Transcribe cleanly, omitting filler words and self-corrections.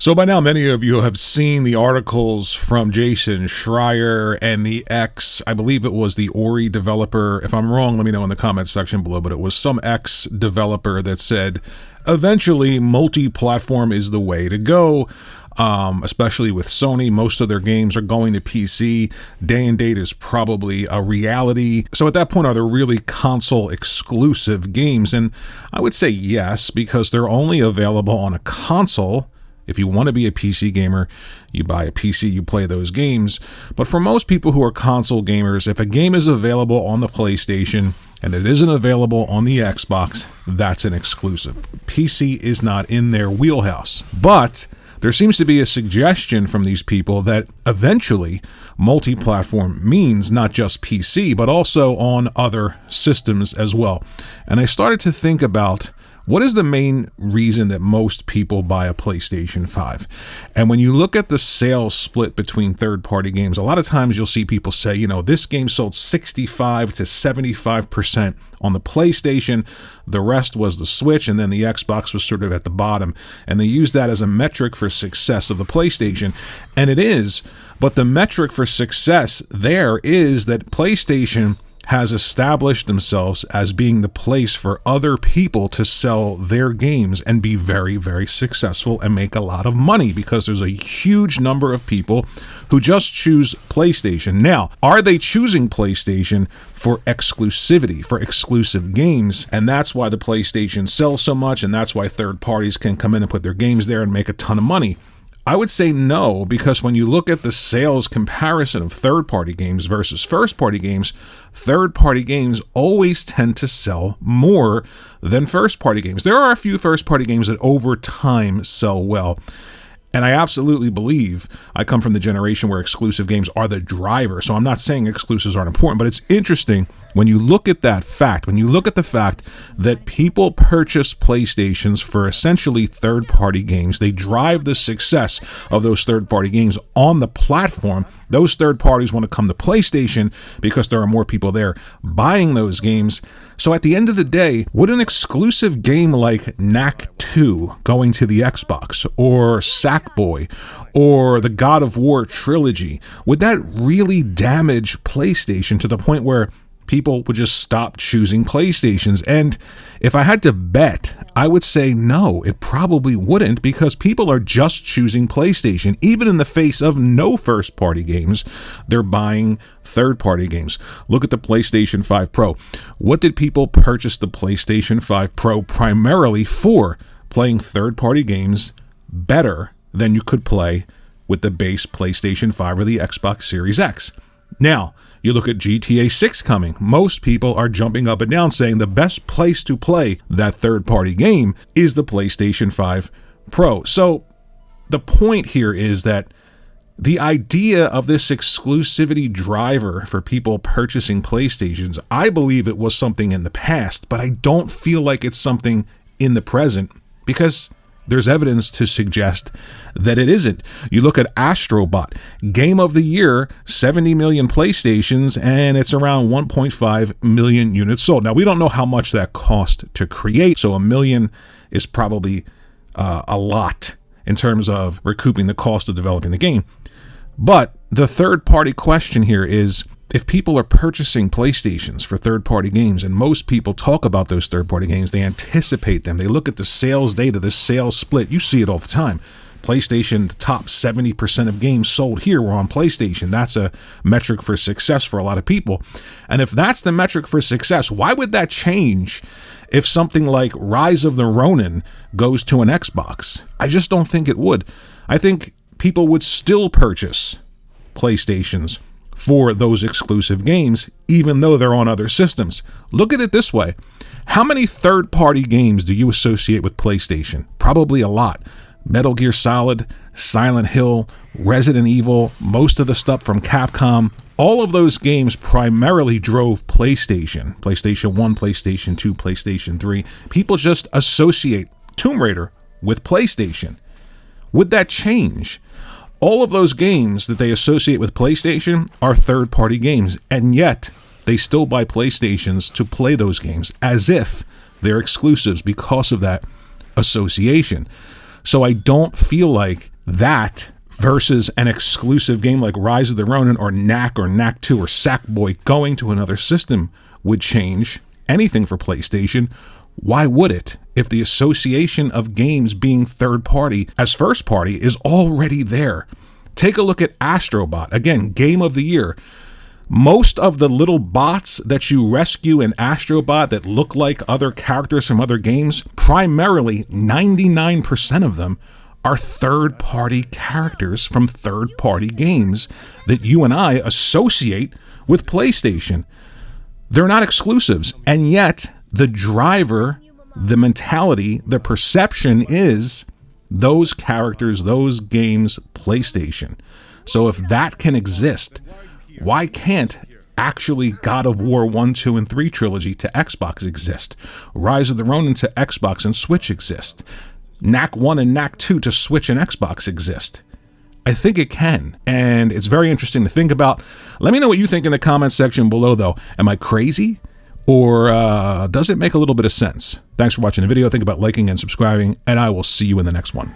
So by now, many of you have seen the articles from Jason Schreier and the I believe it was the Ori developer. If I'm wrong, let me know in the comments section below, but it was some developer that said, eventually, multi-platform is the way to go, especially with Sony. Most of their games are going to PC. Day and date is probably a reality. So at that point, are there really console exclusive games? And I would say yes, because they're only available on a console. If you want to be a PC gamer, you buy a PC, you play those games. But for most people who are console gamers, if a game is available on the PlayStation and it isn't available on the Xbox, that's an exclusive. PC is not in their wheelhouse. But there seems to be a suggestion from these people that eventually multi-platform means not just PC, but also on other systems as well. And I started to think about, what is the main reason that most people buy a PlayStation 5? And when you look at the sales split between third-party games, a lot of times you'll see people say, this game sold 65 to 75% on the PlayStation, the rest was the Switch, and then the Xbox was sort of at the bottom. And they use that as a metric for success of the PlayStation. And it is, but the metric for success there is that PlayStation has established themselves as being the place for other people to sell their games and be very, very successful and make a lot of money, because there's a huge number of people who just choose PlayStation. Now, are they choosing PlayStation for exclusivity, for exclusive games? And that's why the PlayStation sells so much, and that's why third parties can come in and put their games there and make a ton of money. I would say no, because when you look at the sales comparison of third-party games versus first-party games, third-party games always tend to sell more than first-party games. There are a few first-party games that over time sell well. And I absolutely believe I come from the generation where exclusive games are the driver. So I'm not saying exclusives aren't important, but it's interesting when you look at that fact, when you look at the fact that people purchase PlayStations for essentially third-party games, they drive the success of those third-party games on the platform. Those third parties want to come to PlayStation because there are more people there buying those games. So at the end of the day, would an exclusive game like Knack 2 going to the Xbox, or Sackboy, or the God of War trilogy, would that really damage PlayStation to the point where people would just stop choosing PlayStations? And if I had to bet, I would say no, it probably wouldn't, because people are just choosing PlayStation. Even in the face of no first-party games, they're buying third-party games. Look at the PlayStation 5 Pro. What did people purchase the PlayStation 5 Pro primarily for? Playing third-party games better than you could play with the base PlayStation 5 or the Xbox Series X. Now, you look at GTA 6 coming. Most people are jumping up and down saying the best place to play that third-party game is the PlayStation 5 Pro. So the point here is that the idea of this exclusivity driver for people purchasing PlayStations, I believe it was something in the past, but I don't feel like it's something in the present, because there's evidence to suggest that it isn't. You look at Astrobot, Game of the Year, 70 million PlayStations, and it's around 1.5 million units sold. Now, we don't know how much that cost to create, so a million is probably a lot in terms of recouping the cost of developing the game. But the third-party question here is, if people are purchasing PlayStations for third-party games, and most people talk about those third-party games, they anticipate them, they look at the sales data, the sales split, you see it all the time. PlayStation, the top 70% of games sold here were on PlayStation. That's a metric for success for a lot of people. And if that's the metric for success, why would that change if something like Rise of the Ronin goes to an Xbox? I just don't think it would. I think people would still purchase PlayStations for those exclusive games, even though they're on other systems. Look at it this way. How many third-party games do you associate with PlayStation? Probably a lot. Metal Gear Solid, Silent Hill, Resident Evil, most of the stuff from Capcom. All of those games primarily drove PlayStation. PlayStation 1, PlayStation 2, PlayStation 3. People just associate Tomb Raider with PlayStation. Would that change? All of those games that they associate with PlayStation are third-party games, and yet they still buy PlayStations to play those games as if they're exclusives because of that association. So I don't feel like that versus an exclusive game like Rise of the Ronin or Knack or Knack 2 or Sackboy going to another system would change anything for PlayStation. Why would it? If the association of games being third party as first party is already there. Take a look at Astrobot. Again, game of the year. Most of the little bots that you rescue in Astrobot that look like other characters from other games, primarily 99% of them are third-party characters from third-party games that you and I associate with PlayStation. They're not exclusives, and yet the driver, the mentality, the perception is those characters, those games, PlayStation. So if that can exist, why can't actually God of War 1, 2, and 3 trilogy to Xbox exist? Rise of the Ronin to Xbox and Switch exist? Knack 1 and Knack 2 to Switch and Xbox exist? I think it can, and it's very interesting to think about. Let me know what you think in the comments section below, though. Am I crazy, or does it make a little bit of sense? Thanks for watching the video. Think about liking and subscribing, and I will see you in the next one.